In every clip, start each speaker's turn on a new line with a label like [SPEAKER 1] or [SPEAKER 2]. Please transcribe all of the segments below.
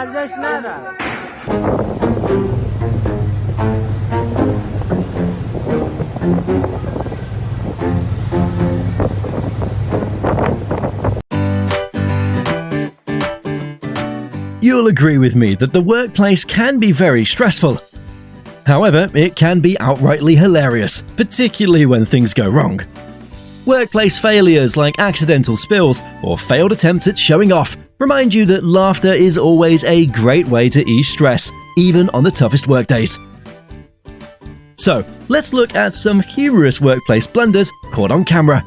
[SPEAKER 1] ارزش نداره.
[SPEAKER 2] You'll agree with me that the workplace can be very stressful. However, it can be outrightly hilarious, particularly when things go wrong. Workplace failures like accidental spills or failed attempts at showing off remind you that laughter is always a great way to ease stress, even on the toughest workdays. So, let's look at some humorous workplace blunders caught on camera.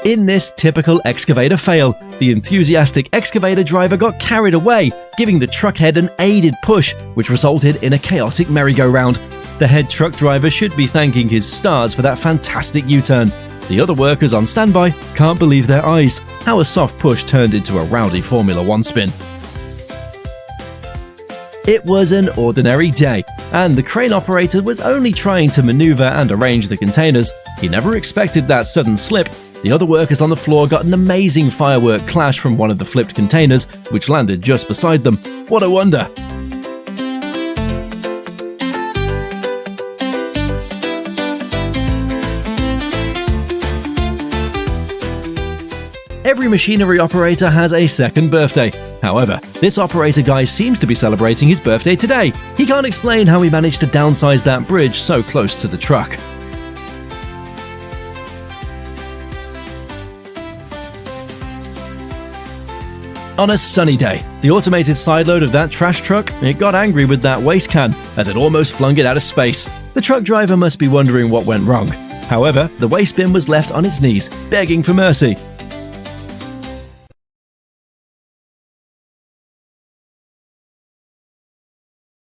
[SPEAKER 2] In this typical excavator fail, the enthusiastic excavator driver got carried away, giving the truck head an aided push, which resulted in a chaotic merry-go-round. The head truck driver should be thanking his stars for that fantastic U-turn. The other workers on standby can't believe their eyes, how a soft push turned into a rowdy Formula 1 spin. It was an ordinary day, and the crane operator was only trying to maneuver and arrange the containers. He never expected that sudden slip. The other workers on the floor got an amazing firework clash from one of the flipped containers, which landed just beside them. What a wonder! Every machinery operator has a second birthday. However, this operator guy seems to be celebrating his birthday today. He can't explain how he managed to downsize that bridge so close to the truck. On a sunny day, the automated sideload of that trash truck, it got angry with that waste can as it almost flung it out of space. The truck driver must be wondering what went wrong. However, the waste bin was left on its knees, begging for mercy.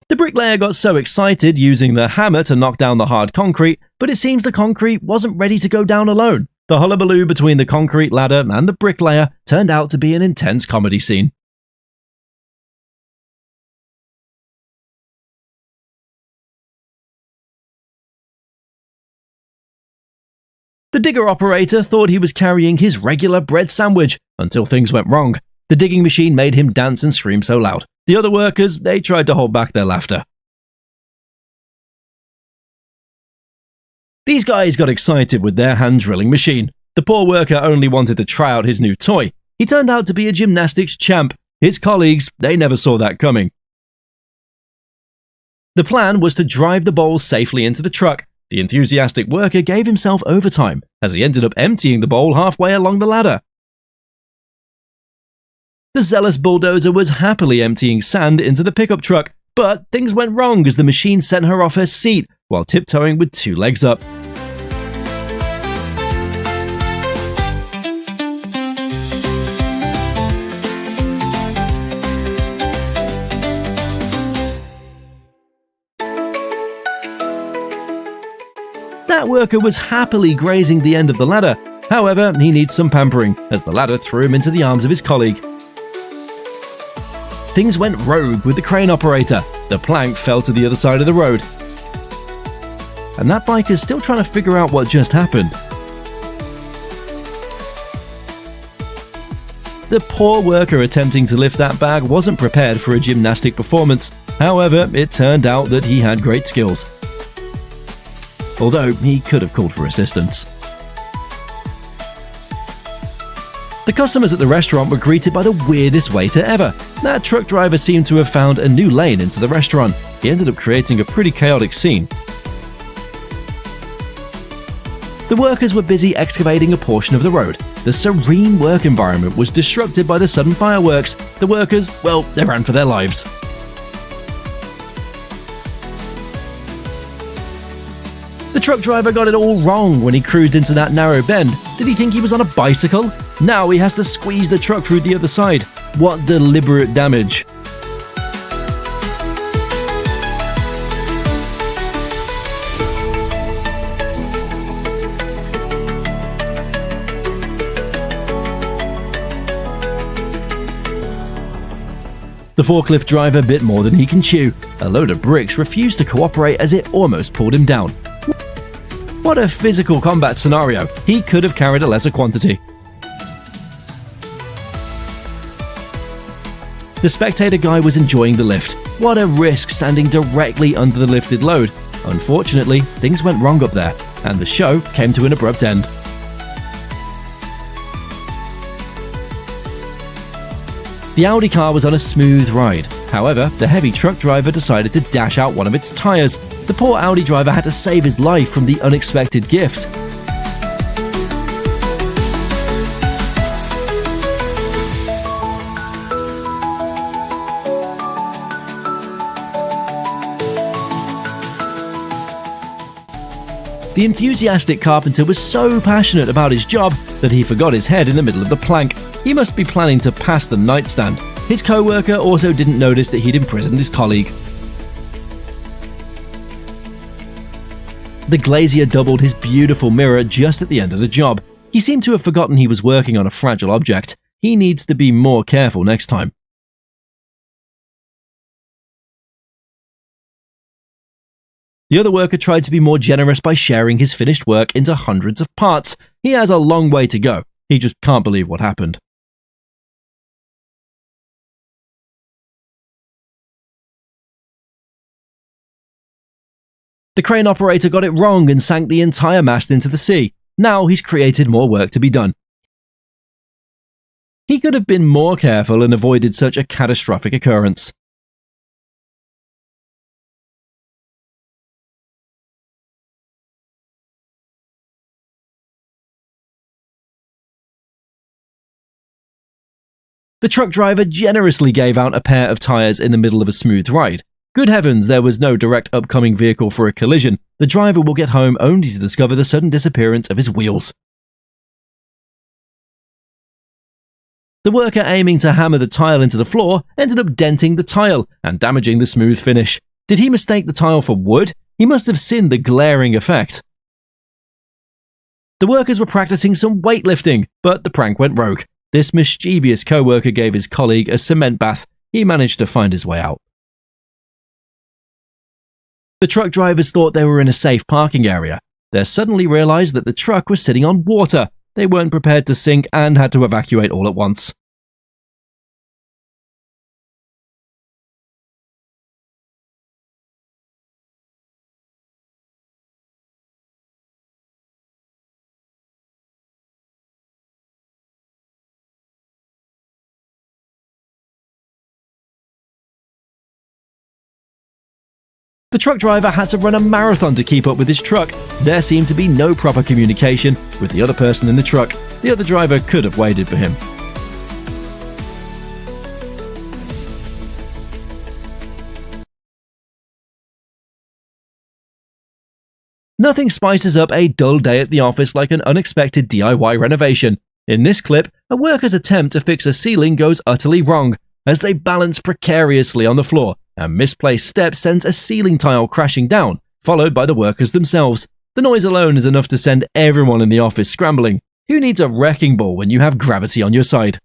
[SPEAKER 2] The bricklayer got so excited using the hammer to knock down the hard concrete, but it seems the concrete wasn't ready to go down alone. The hullabaloo between the concrete ladder and the bricklayer turned out to be an intense comedy scene. The digger operator thought he was carrying his regular bread sandwich until things went wrong. The digging machine made him dance and scream so loud. The other workers, they tried to hold back their laughter. These guys got excited with their hand drilling machine. The poor worker only wanted to try out his new toy. He turned out to be a gymnastics champ. His colleagues, they never saw that coming. The plan was to drive the bowl safely into the truck. The enthusiastic worker gave himself overtime as he ended up emptying the bowl halfway along the ladder. The zealous bulldozer was happily emptying sand into the pickup truck, but things went wrong as the machine sent her off her seat while tiptoeing with two legs up. That worker was happily grazing the end of the ladder. However, he needs some pampering as the ladder threw him into the arms of his colleague. Things went rogue with the crane operator. The plank fell to the other side of the road. And that biker's still trying to figure out what just happened. The poor worker attempting to lift that bag wasn't prepared for a gymnastic performance. However, it turned out that he had great skills. Although he could have called for assistance. The customers at the restaurant were greeted by the weirdest waiter ever. That truck driver seemed to have found a new lane into the restaurant. He ended up creating a pretty chaotic scene. The workers were busy excavating a portion of the road. The serene work environment was disrupted by the sudden fireworks. The workers, well, they ran for their lives. The truck driver got it all wrong when he cruised into that narrow bend. Did he think he was on a bicycle? Now he has to squeeze the truck through the other side. What deliberate damage. The forklift driver bit more than he can chew. A load of bricks refused to cooperate as it almost pulled him down. What a physical combat scenario. He could have carried a lesser quantity. The spectator guy was enjoying the lift. What a risk standing directly under the lifted load. Unfortunately, things went wrong up there, and the show came to an abrupt end. The Audi car was on a smooth ride. However, the heavy truck driver decided to dash out one of its tires. The poor Audi driver had to save his life from the unexpected gift. The enthusiastic carpenter was so passionate about his job that he forgot his head in the middle of the plank. He must be planning to pass the nightstand. His co-worker also didn't notice that he'd imprisoned his colleague. The glazier doubled his beautiful mirror just at the end of the job. He seemed to have forgotten he was working on a fragile object. He needs to be more careful next time. The other worker tried to be more generous by sharing his finished work into hundreds of parts. He has a long way to go. He just can't believe what happened. The crane operator got it wrong and sank the entire mast into the sea. Now he's created more work to be done. He could have been more careful and avoided such a catastrophic occurrence. The truck driver generously gave out a pair of tires in the middle of a smooth ride. Good heavens, there was no direct upcoming vehicle for a collision. The driver will get home only to discover the sudden disappearance of his wheels. The worker aiming to hammer the tile into the floor ended up denting the tile and damaging the smooth finish. Did he mistake the tile for wood? He must have seen the glaring effect. The workers were practicing some weightlifting, but the prank went rogue. This mischievous co-worker gave his colleague a cement bath. He managed to find his way out. The truck drivers thought they were in a safe parking area. They suddenly realized that the truck was sitting on water. They weren't prepared to sink and had to evacuate all at once. The truck driver had to run a marathon to keep up with his truck. There seemed to be no proper communication with the other person in the truck. The other driver could have waited for him. Nothing spices up a dull day at the office like an unexpected DIY renovation. In this clip, a worker's attempt to fix a ceiling goes utterly wrong as they balance precariously on the floor. A misplaced step sends a ceiling tile crashing down, followed by the workers themselves. The noise alone is enough to send everyone in the office scrambling. Who needs a wrecking ball when you have gravity on your side?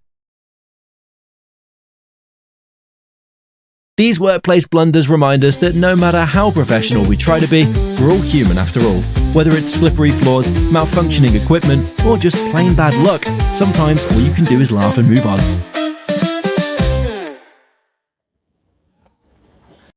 [SPEAKER 2] These workplace blunders remind us that no matter how professional we try to be, we're all human after all. Whether it's slippery floors, malfunctioning equipment, or just plain bad luck, sometimes all you can do is laugh and move on.